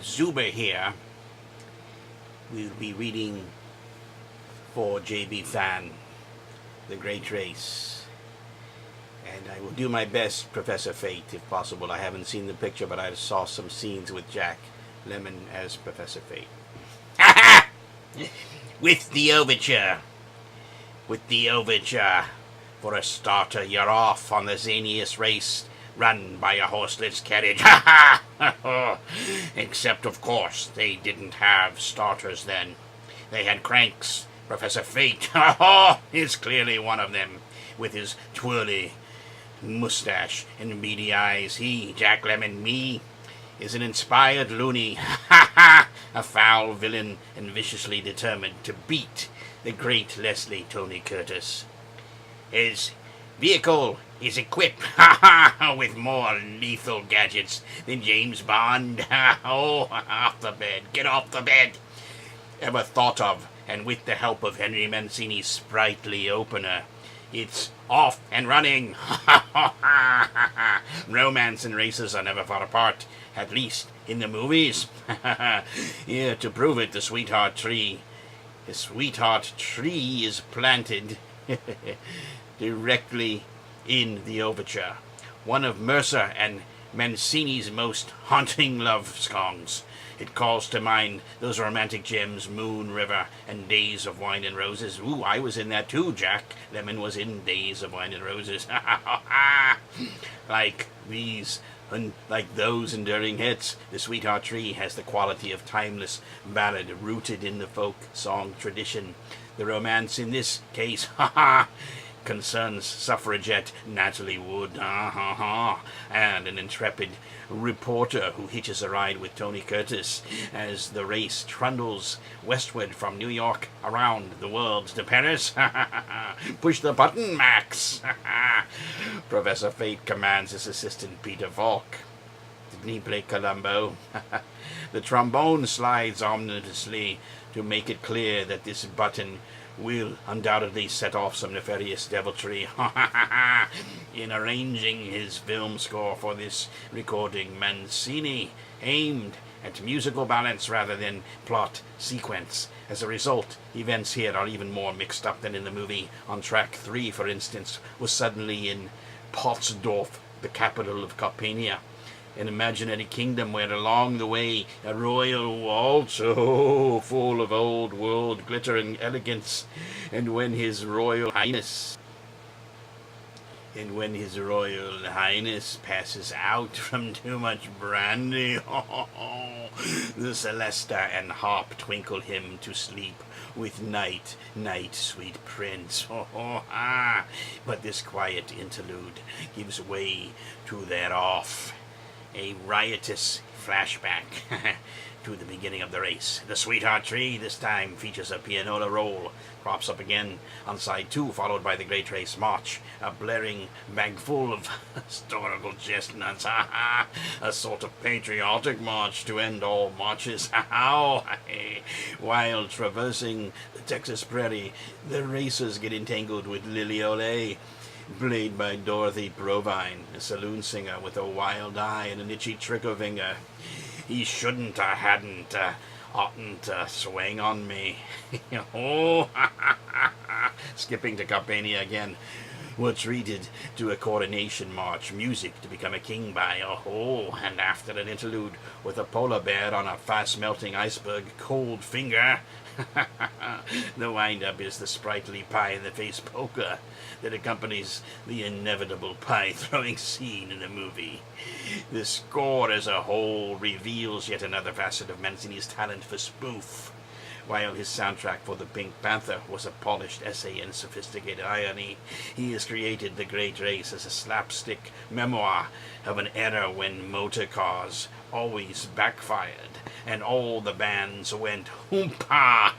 Zooba here will be reading for J.B. Fan, The Great Race. And I will do my best, Professor Fate, if possible. I haven't seen the picture, but I saw some scenes with Jack Lemmon as Professor Fate. With the overture. For a starter, you're off on the zaniest race run by a horseless carriage. Except, of course, they didn't have starters then. They had cranks. Professor Fate is clearly one of them, with his twirly mustache and beady eyes. He, Jack Lemmon, me, is an inspired loony, a foul villain and viciously determined to beat the great Leslie Tony Curtis. His vehicle is equipped with more lethal gadgets than James Bond. Off the bed, get off the bed. Ever thought of, and with the help of Henry Mancini's sprightly opener, it's off and running. Romance and races are never far apart, at least in the movies. Here to prove it, the sweetheart tree is planted directly in the overture. One of Mercer and Mancini's most haunting love songs. It calls to mind those romantic gems, Moon River and Days of Wine and Roses. Ooh, I was in that too, Jack. Lemmon was in Days of Wine and Roses. Like these, and like those enduring hits, The Sweetheart Tree has the quality of timeless ballad rooted in the folk song tradition. The romance in this case, concerns suffragette Natalie Wood, and an intrepid reporter who hitches a ride with Tony Curtis as the race trundles westward from New York around the world to Paris. Push the button, Max. Professor Fate commands his assistant Peter Falk. Didn't he play Columbo? The trombone slides ominously to make it clear that this button will undoubtedly set off some nefarious deviltry. In arranging his film score for this recording, Mancini aimed at musical balance rather than plot sequence. As a result, events here are even more mixed up than in the movie. On track 3, for instance, was suddenly in Pottsdorf, the capital of Carpania, an imaginary kingdom where along the way a royal waltz, full of old world glitter and elegance, and when his royal highness passes out from too much brandy, the celesta and harp twinkle him to sleep with night, sweet prince. But this quiet interlude gives way to thereof a riotous flashback to the beginning of the race. The Sweetheart Tree this time features a pianola roll, crops up again on side 2, followed by the Great Race March, a blaring bag full of historical chestnuts, a sort of patriotic march to end all marches. While traversing the Texas prairie, the racers get entangled with Lily Olay, played by Dorothy Provine, a saloon singer with a wild eye and an itchy trigger finger. He shouldn't, hadn't, oughtn't swing on me. Skipping to Carpania again. We're treated to a coronation march, music to become a king by, and after an interlude with a polar bear on a fast-melting iceberg, cold finger, the wind-up is the sprightly pie-in-the-face polka that accompanies the inevitable pie-throwing scene in the movie. The score as a whole reveals yet another facet of Mancini's talent for spoof. While his soundtrack for The Pink Panther was a polished essay in sophisticated irony, he has created The Great Race as a slapstick memoir of an era when motor cars always backfired and all the bands went hoompa.